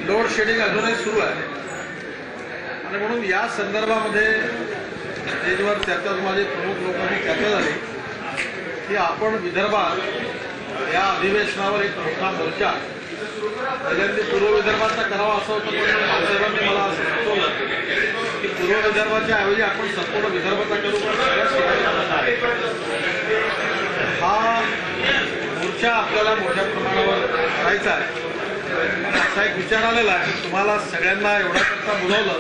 Load shedding अजूनही सुरू आहे आणि म्हणून या संदर्भामध्ये स्टेजवर चर्चा माझे प्रमुख लोकांनी चर्चा झाली की आपण विदर्भात या अधिवेशनावर एक मोठा मोर्चा पहिल्यांदा पूर्व विदर्भाचा करावा असं होतं, पण साहेबांनी मला असं सुचवलं की पूर्व विदर्भाच्या ऐवजी आपण संपूर्ण विदर्भाचा करू. पण हा मोर्चा आपल्याला मोठ्या प्रमाणावर करायचा आहे. असा एक विचार आलेला आहे की तुम्हाला सगळ्यांना एवढा करता बोलावलं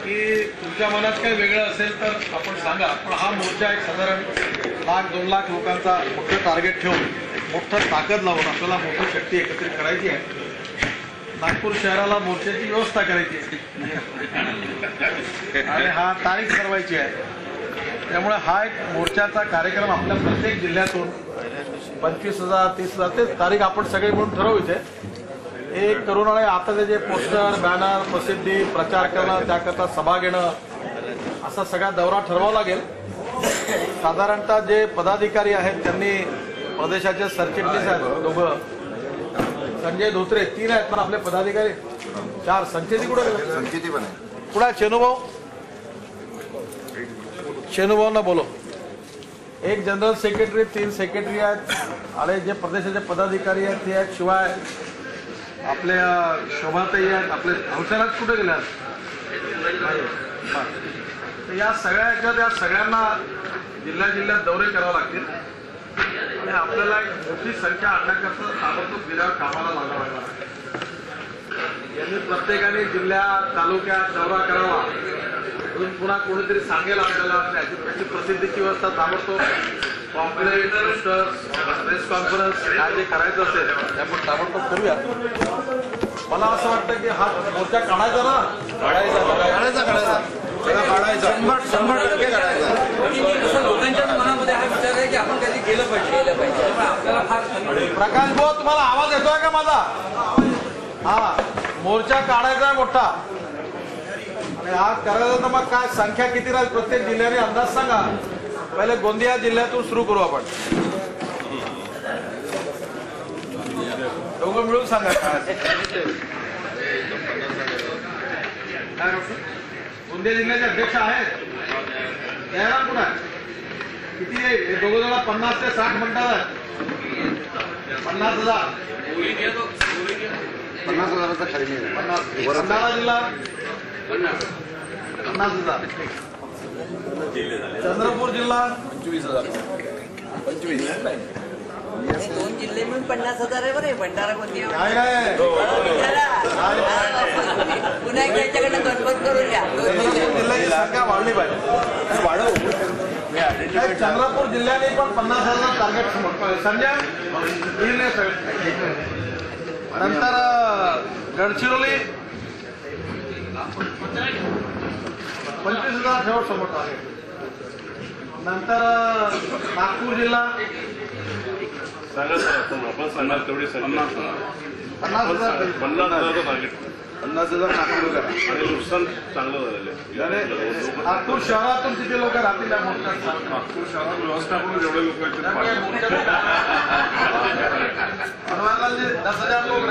की तुमच्या मनात काही वेगळं असेल तर आपण सांगा. पण हा मोर्चा एक साधारण 1-2 लाख लोकांचा मोठं टार्गेट ठेवून एक मोठं ताकद लावून आपल्याला मोठी शक्ती एकत्रित करायची आहे. नागपूर शहराला मोर्चाची व्यवस्था करायची आहे आणि हा तारीख ठरवायची आहे. त्यामुळे हा एक मोर्चाचा कार्यक्रम आपल्या प्रत्येक जिल्ह्यातून 25,000 30,000 ते तारीख आपण सगळे म्हणून ठरवू इथे एक करून. आणि आता जे पोस्टर बॅनर प्रसिद्धी प्रचार करणं त्याकरता सभा घेणं असा सगळा दौरा ठरवावा लागेल. साधारणतः जे पदाधिकारी आहेत त्यांनी प्रदेशाचे सरचिटणीस आहेत दोघं, संजय धोत्रे 3 आहेत, पण आपले पदाधिकारी 4. संचेती कुठे संचेती पण आहे कुठे चेनुभाऊ शेनुभाऊंना बोलो. एक जनरल सेक्रेटरी 3 सेक्रेटरी आहेत आणि जे प्रदेशाचे पदाधिकारी आहेत ते आहेत. शिवाय आपल्या शोभाताई आहेत. आपले हौसराज कुठे गेले आहेत. या सगळ्या याच्यात या सगळ्यांना जिल्ह्यात दौरे करावे लागतील आणि आपल्याला एक मोठी संख्या आणण्याकरता ताबडतोब जिल्ह्यावर कामाला लागावं लागणार. यांनी प्रत्येकाने जिल्ह्यात तालुक्यात दौरा करावा. अजून पुन्हा कोणीतरी सांगेल आपल्याला त्याची प्रसिद्धीची व्यवस्था ताबडतोब पॉम्पलेट पोस्टर्स प्रेस कॉन्फरन्स काय जे करायचं असेल ते आपण ताबडतोब करूया. मला असं वाटतं की हा मोर्चा काढायचा ना काढायचा 100% काढायचा. लोकांच्या मनामध्ये हा विचार आहे की आपण कधी केलं पाहिजे. आपल्याला फार प्रकाश भाऊ तुम्हाला आवाज येतोय का माझा. हा मोर्चा काढायचा आहे मोठा आणि हा करायचा तर मग काय संख्या किती राहील प्रत्येक जिल्ह्याने अंदाज सांगा. पहिले गोंदिया जिल्ह्यातून सुरू करू आपण. दोघं मिळून सांगा काय गोंदिया जिल्ह्याचे अध्यक्ष आहेत त्याला कुठं किती आहे. दोघं जण 50 ते 60 म्हणतात. 50,000 50,000चा खाली नाही. 50 भंडारा जिल्हा 50,000. चंद्रपूर जिल्हा 25,000. 2 जिल्हे मिळून 50,000 आहे. बरं भंडारा कोणती काय पुन्हा त्यांच्याकडनं गणपत करून द्या. जिल्ह्याची संख्या वाढली पाहिजे. वाढव. चंद्रपूर जिल्ह्याने पण 50,000 टार्गेट संजय. नंतर गडचिरोली 25,000 ठेव समोर टार्गेट. नंतर नागपूर जिल्हा 50,000 नागपूर करा. आणि नुकसान चांगलं झालेलं आहे. नागपूर शहरातून किती लोक राहतील या मोर्चात. नागपूर शहरात व्यवस्थापन जेवढे लोक आहेत 10,000 लोक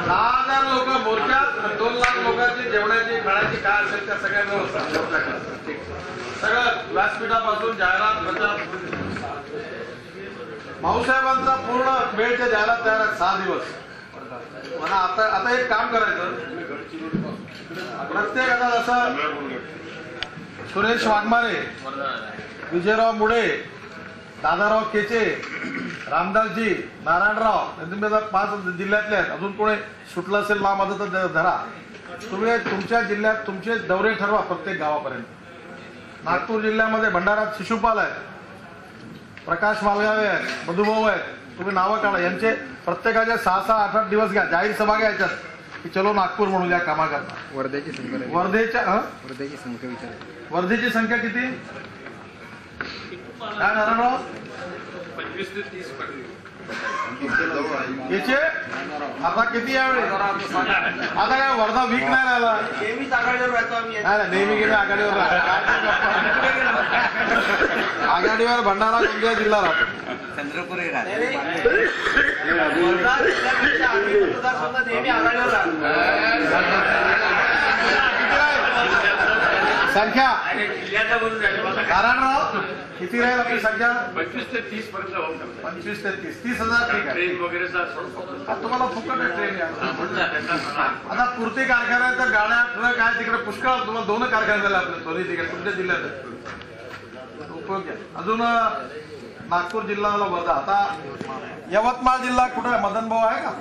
10,000 लोक मोर्चात 2 लाख लोकांची जेवणाची खाण्याची काय असेल त्या सगळ्या व्यवस्था सगळं व्यासपीठापासून जाहिरात प्रचार. भाऊसाहेबांचा पूर्ण वेळच्या द्यायला तयार आहे 6 दिवस. मला आता एक काम करायचं प्रत्येक आता जसं सुरेश वाघमारे विजयराव मुळे दादाराव केचे रामदासजी नारायणराव 5 जिल्ह्यातले आहेत. अजून कोणी सुटलं असेल ना माझं तर धरा. तुम्ही तुमच्या जिल्ह्यात तुमचे दौरे ठरवा प्रत्येक गावापर्यंत. नागपूर जिल्ह्यामध्ये भंडारात शिशुपाल आहेत, प्रकाश मालगावे आहेत, मधुभाऊ आहेत. तुम्ही नावं काढा. यांचे प्रत्येकाचे 6-6 8-8 दिवस घ्या. जाहीर सभा घ्यायच्यात की चलो नागपूर म्हणून या कामा करता. वर्धेची संख्या वर्धेची संख्या किती काय नारायणराव. 25 ते 30 याचे आता किती यावेळी आता काय वर्धा वीक नाही राहिला नेहमीच आघाडीवर राहतो आम्ही नाही नेहमी गेले आघाडीवर आघाडीवर भंडारा गोंदिया जिल्हा राहतो चंद्रपूरही राहतो नेहमी आघाडीवर संख्या नारायणराव किती राहील आपली संख्या 25 ते 30 पर्यंत होऊन 25 ते 30,000 ठीक आहे ट्रेन वगैरे आता तुम्हाला फुकट आहे ट्रेन आता पुरते कारखान्याच्या गाड्या ट्रक आहे तिकडे पुष्कळ तुम्हाला 2 कारखाने झाले आपले दोन्ही तिकडे तुमच्या जिल्ह्यात उपयोग घ्या अजून नागपूर जिल्ह्याला वर्धा आता यवतमाळ जिल्हा कुठं आहे मदन भाऊ आहे का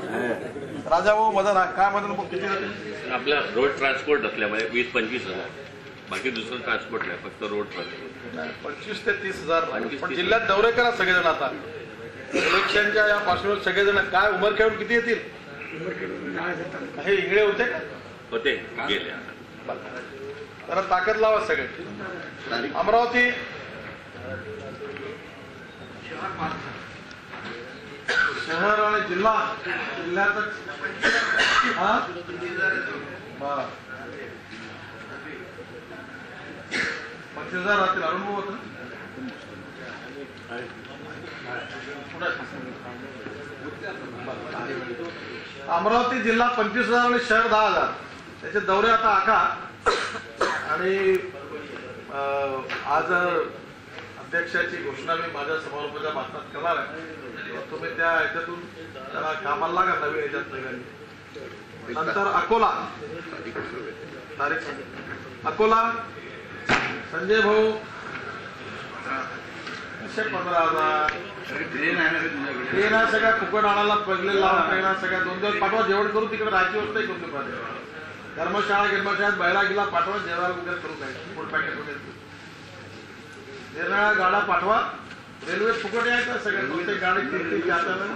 राजाभाऊ मदन आहे काय मदन भाऊ किती राहते आपला रोड ट्रान्सपोर्ट असल्यामुळे 20-25 हजार बाकी दुसरं ट्रान्सपोर्ट नाही फक्त रोड ट्रान्सपोर्ट 25 ते 30,000 पण जिल्ह्यात दौरे करा सगळेजण आता इलेक्शनच्या या पार्श्वभूमीवर सगळेजण काय उमर खेळून किती येतील हे इंगळे होते का होते गेले जरा ताकद लावा सगळे अमरावती शहर आणि जिल्ह्यात 25,000 राहतील अनुभव होत अमरावती जिल्हा 25,000 आणि शहर 10,000 त्याचे दौरे आता आखा आणि आज अध्यक्षाची घोषणा मी माझ्या समारोपाच्या भाषणात करणार आहे तुम्ही त्या ह्याच्यातून त्याला कामाला लागा नवीन ह्याच्यात नंतर अकोला तारीख अकोला संजय भाऊ 15,000 ट्रेन आहे सगळ्या फुकट आणायला पहिले लावून ट्रेन आहे सगळ्या 2 दिवस पाठवा जेवण करू तिकडे राहायची व्यवस्थाही करू पाहिजे धर्मशाळेत बैला गिला पाठवा जेवायला वगैरे करू काय फूड पॅकेट वगैरे निरनिळ्या गाड्या पाठवा रेल्वे फुकट आहे का सगळ्या कोणती गाडी किती जाताना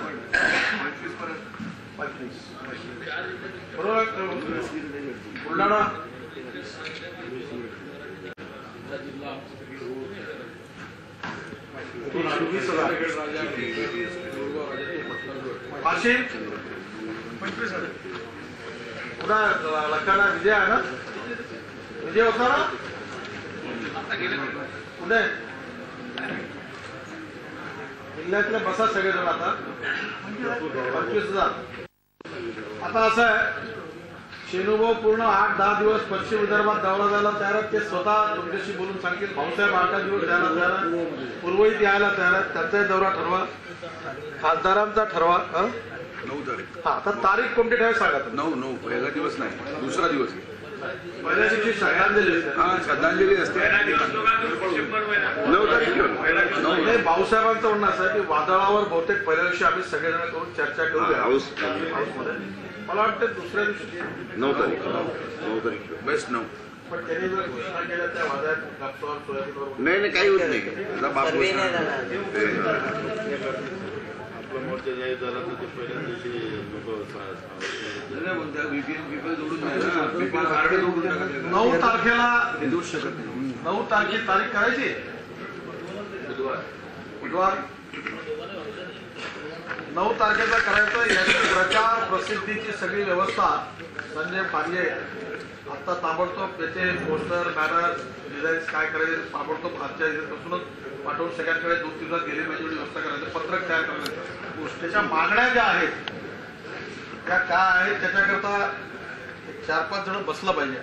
25 बरोबर बुलढाणा वाशिम 25,000 पुन्हा लखाना विजय आहे ना विजय होता ना कुठे जिल्ह्यातल्या बसा सगळेजण आता 25,000 आता असं आहे शेनुभाऊ पूर्ण 8-10 दिवस पश्चिम विदर्भात दौरा द्यायला तयार आहेत ते स्वतः तुमच्याशी बोलून सांगतील भाऊसाहेब 8 दिवस द्यायला तयार आहेत पूर्वहित यायला तयार आहेत त्यांचाही दौरा ठरवा खासदारांचा ठरवा 9 तारीख हा आता तारीख कोणती ठेवायला सांगा 9 पहिला दिवस नाही दुसरा दिवस पहिल्या दिवशी श्रद्धांजली श्रद्धांजली असते 9 तारीख भाऊसाहेबांचं म्हणणं असं आहे की वादळावर बहुतेक पहिल्या दिवशी आम्ही सगळेजण करून चर्चा करूया हाऊसमध्ये मला वाटतं दुसऱ्या दिवशी 9 तारीख बेस्ट 9 पण त्यांनी जर घोषणा केल्या त्या वादळात कापसावर सोयाबीनवर नाही काही होत नाही त्याचा बाप आपलं मोर्चा जाहीर झाला तर ते पहिल्या दिवशी लोक 9 तारखेला 9 तारखेची तारीख करायची बुधवार 9 तारखेला करायचं याची प्रचार प्रसिद्धीची सगळी व्यवस्था संजय पांडे आता ताबडतोब त्याचे पोस्टर बॅनर डिझाईन्स काय करायचे ताबडतोब आजच्या दिवसापासूनच पाठवून सगळ्यांकडे 2-3 दिवसात गेले पाहिजे व्यवस्था करायचं पत्रक तयार करायचं त्याच्या मागण्या ज्या आहेत त्या काय आहेत त्याच्याकरता 4-5 जण बसलं पाहिजे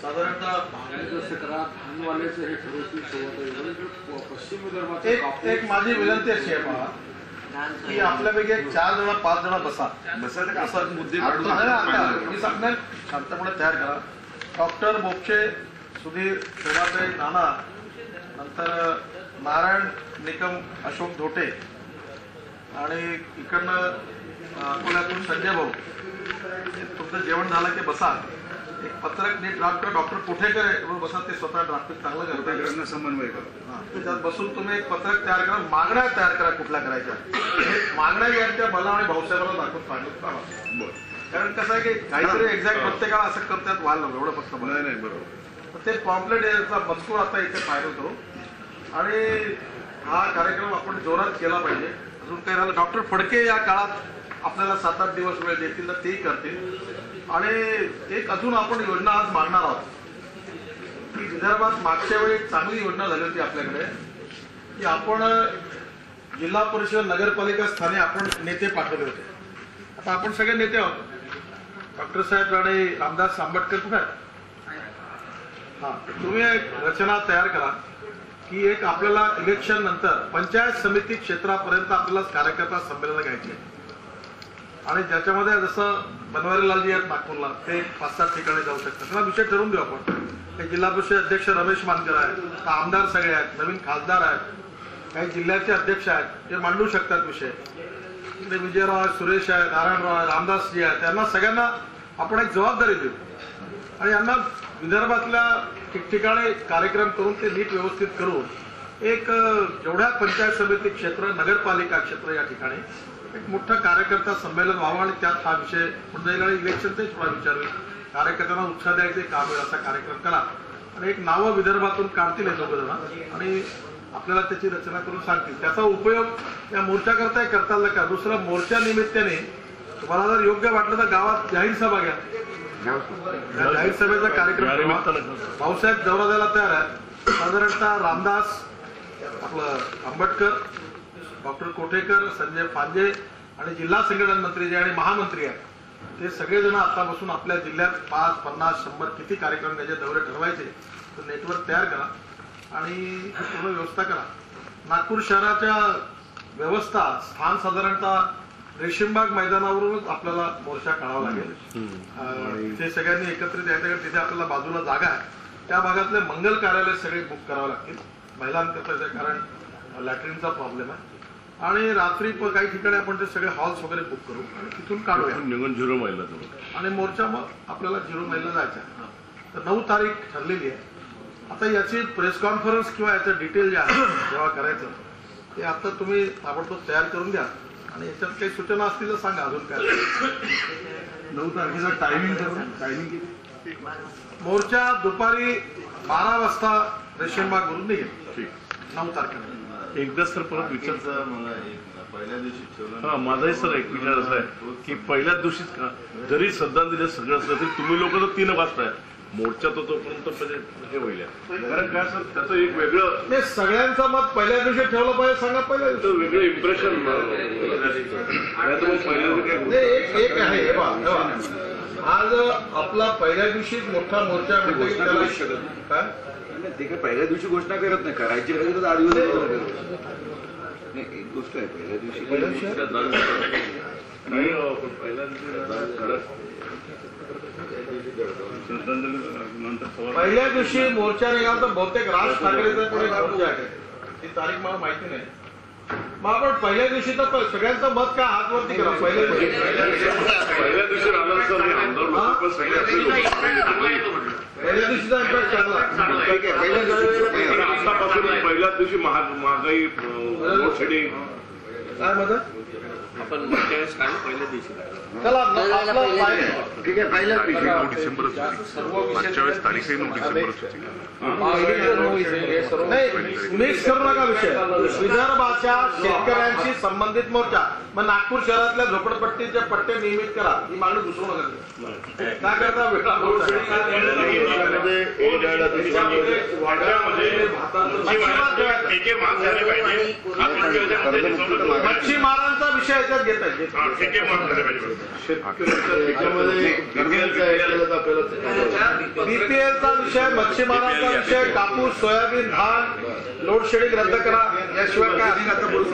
साधारणतः एक माझी विनंती अशी आहे पहा की आपल्यापैकी 4 जण 5 जण बसायचं असं मुद्दे मी सांगणार शांतपणे तयार करा डॉक्टर बोपचे सुधीर शोभाताई नाना नंतर नारायण निकम अशोक धोटे आणि इकडनं अकोल्यातून संजय भाऊ तुमचं जेवण झालं की बसा एक पत्रक नीट ड्राफ्ट करा डॉक्टर कुठेकर आहे बसा ते स्वतः ड्राफ्टिंग चांगलं करतात समन्वय करा त्याच्यात बसून तुम्ही एक पत्रक तयार करा मागण्या तयार करा कुठल्या करायच्या मागण्या ज्या त्या मला आणि भाऊसाहेबांना दाखवून सांगितलं कारण कसं आहे की काहीतरी एक्झॅक्ट प्रत्येकाला असं करतात व्हायला एवढं फक्त नाही बरोबर ते पॉम्पलेट याचा मजकूर आता इथे फायनल करू आणि हा कार्यक्रम आपण जोरात केला पाहिजे अजून काही राहिलं डॉक्टर फडके या काळात आपल्याला 7-8 दिवस वेळ देतील तर तेही करतील. आणि एक अजून आपण योजना आज मांडणार आहोत की विदर्भात मागच्या वेळी एक चांगली योजना झाली होती आपल्याकडे की आपण जिल्हा परिषद नगरपालिका स्थानी आपण नेते पाठवले होते. आता आपण सगळे नेते आहोत. डॉक्टर साहेब राणे, रामदास आंबेडकर कुठे आहेत? हा, तुम्ही एक रचना तयार करा की एक आपल्याला इलेक्शन नंतर पंचायत समिती क्षेत्रापर्यंत आपल्याला कार्यकर्ता संमेलन घ्यायचे आणि ज्याच्यामध्ये जसं बनवारीलालजी आहेत नागपूरला, ते 5-7 ठिकाणी जाऊ शकतात. त्यांना विषय ठरवून देऊ आपण. काही जिल्हा परिषद अध्यक्ष रमेश मानकर आहेत, आमदार सगळे आहेत, नवीन खासदार आहेत, काही जिल्ह्याचे अध्यक्ष आहेत, ते मांडू शकतात विषय. विजयराव आहेत, सुरेश आहेत, नारायणराव आहेत, रामदासजी आहेत, त्यांना सगळ्यांना आपण एक जबाबदारी देऊ आणि यांना विदर्भातल्या ठिकठिकाणी कार्यक्रम करून ते नीट व्यवस्थित करून एक जेवढ्या पंचायत समिती क्षेत्र, नगरपालिका क्षेत्र या ठिकाणी एक मोठं कार्यकर्ता संमेलन व्हावं आणि त्यात हा विषय पुढे जाईल आणि इलेक्शनचाही थोडा विचार होईल. कार्यकर्त्यांना उत्साह द्यायचे काम होईल असा कार्यक्रम करा आणि एक नावं विदर्भातून काढतील हे दोघं आणि आपल्याला त्याची रचना करून सांगतील. त्याचा उपयोग या मोर्चाकरताही करता आला का? दुसरं, मोर्चा निमित्ताने तुम्हाला जर योग्य वाटलं तर गावात जाहीर सभा घ्या. जाहीर सभेचा कार्यक्रम भाऊसाहेब दौरा द्यायला तयार आहे. साधारणतः रामदास, आपलं आंबेडकर, डॉक्टर कोठेकर, संजय पांजे आणि जिल्हा संघटन मंत्री जे आणि महामंत्री आहेत ते सगळेजण आतापासून आपल्या जिल्ह्यात 5, 50, 100 किती कार्यक्रम त्याचे दौरे ठरवायचे तर नेटवर्क तयार करा आणि पूर्ण व्यवस्था करा. नागपूर शहराच्या व्यवस्था स्थान साधारणतः रेशीमबाग मैदानावरूनच आपल्याला मोर्चा काढावा लागेल. ते सगळ्यांनी एकत्रित यायचं. तिथे आपल्याला बाजूला जागा आहे, त्या भागातले मंगल कार्यालय सगळे बुक करावं लागतील महिलांकरता, कारण लॅट्रिनचा प्रॉब्लेम आहे. आणि रात्री काही ठिकाणी आपण ते सगळे हॉल्स वगैरे बुक करू आणि तिथून काढूया निघून 0 मैलला आणि मोर्चा मग आपल्याला 0 मैलला जायचा. तर 9 तारीख ठरलेली आहे. आता याची प्रेस कॉन्फरन्स किंवा याचं डिटेल जे आहे जेव्हा करायचं ते आता तुम्ही ताबडतोब तयार करून द्या आणि याच्यात काही सूचना असतील तर सांगा. अजून काय 9 तारखेचा टायमिंग मोर्चा दुपारी 12 वाजता रेशीमबागवरून निघेल 9 तारखेला. एकदा सर परत विचारचा मला पहिल्या दिवशी ठेवलं. हा, माझाही सर एक विचार असा आहे की पहिल्याच दिवशीच जरी श्रद्धांजली सगळं असलं तरी तुम्ही लोक तर 3 वाजताय. मोर्चा तो तोपर्यंत हे होईल. कारण काय सर त्याचं एक वेगळं सगळ्यांचं मत पहिल्या दिवशी ठेवलं पाहिजे. सांगा पहिल्या दिवशी वेगळं इम्प्रेशन एक आहे. आज आपला पहिल्या दिवशी मोठा मोर्चा काय ते काय पहिल्या दिवशी घोषणा करत नाही. करायची तर 8 दिवस नाही. एक गोष्ट आहे पहिल्या दिवशी पहिल्या दिवशी मोर्चा निघाला तर बहुतेक राज ठाकरेचा पुढे पूजा आहे. ती तारीख मला माहिती नाही. मग आपण पहिल्या दिवशी तर सगळ्यांचं मत काय हातवरती करा. पहिल्या दिवशी पहिल्या दिवशीचा इम्पॅक्ट चांगला. आतापासून पहिल्याच दिवशी महागाई काय मदत आपण मागच्या वेळेस काय पहिल्या दिवशी चला ठीक आहे. पहिल्याच दिवशी 9 डिसेंबरच होती. मागच्या वेळेस तारीखही 9 डिसेंबरच होती. नाही, मिक्स करू नका विषय. विदर्भाच्या शेतकऱ्यांशी संबंधित मोर्चा. मग नागपूर शहरातल्या झोपडपट्टीचे पट्टे नियमित करा. ही मागणी दुसरू नका. काय करता मच्छीमारांचा विषय याच्यात घेत आहे. बीपीएलचा विषय, मच्छीमारांचा विषय, कापूस, सोयाबीन, धान, लोड शेडिंग रद्द करा. याशिवाय काय अधिक आता बोलू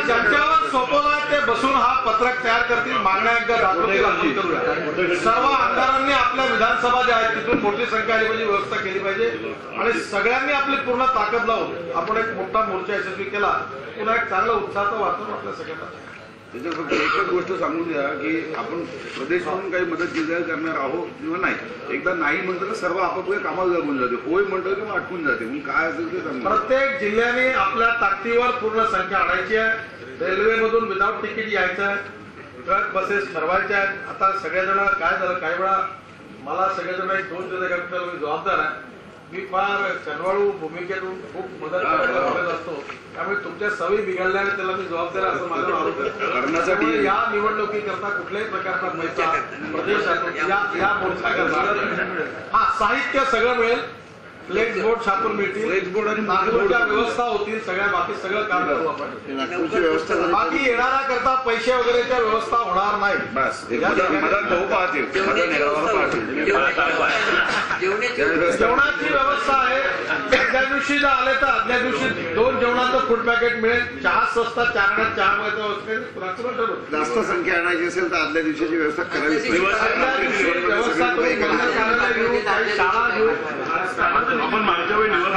ज्यांच्यावर सोपवला ते बसून हा पत्रक तयार करतील. मागण्या एकदा दाखवतील. सर्व आमदारांनी आपल्या विधानसभा ज्या आहेत तिथून मोठी संख्या आली पाहिजे, व्यवस्था केली पाहिजे आणि सगळ्यांनी आपली पूर्ण ताकद लावून आपण एक मोठा मोर्चा यशस्वी केला. पुन्हा एक चांगला उत्साहाचं वातावरण आपल्या सगळ्यांना. त्याच्यात फक्त एकच गोष्ट सांगून द्या की आपण प्रदेश म्हणून काही मदत जिल्ह्यात करणार आहोत किंवा नाही. एकदा नाही म्हणतो तर सर्व आपापल्या कामात लागून जाते. होय म्हणतो किंवा अटकून जाते. म्हणून काय असेल ते सांगा. प्रत्येक जिल्ह्याने आपल्या ताकदीवर पूर्ण संख्या आणायची आहे. रेल्वेमधून विदाऊट तिकीट यायचं आहे. ट्रक बसेस ठरवायच्या आहेत. आता सगळेजण काय झालं, काही वेळा मला सगळेजण एक दोन त्याला मी जबाबदार आहे. मी फार कनवाळू भूमिकेतून खूप मदत करायला बघत असतो. त्यामुळे तुमच्या सवयी बिघडल्याने त्याला मी जबाबदार आहे असं माझं आरोप आहे. त्यामुळे या निवडणुकीकरता कुठल्याही प्रकारचा पैसा प्रदेशातून या मोर्चा करता हा साहित्य सगळं मिळेल. फ्लेक्स बोर्ड छापून मिळतील, फ्लेक्स बोर्ड आणि नागपूरच्या व्यवस्था होतील, सगळ्या बाकी सगळं काम करू आपण. नागपूरची व्यवस्था झाली. बाकी येणारा करता पैसे वगैरेच्या व्यवस्था होणार नाही. बस मदत भाऊ पाहतील, मदत निरावर पाहतील. जेवणाची व्यवस्था आहे. ज्या दिवशी जर आले तर आदल्या दिवशी 2 जेवणाचं फूड पॅकेट मिळेल. चहा स्वस्त, चारण्यात चहा मिळतो. जास्त संख्या आणायची असेल तर आदल्या दिवशीची व्यवस्था करावीच आदल्या दिवशी व्यवस्था करून कार्यालय घेऊ, काही शाळा घेऊ. आपण मागच्या वेळी निवडणूक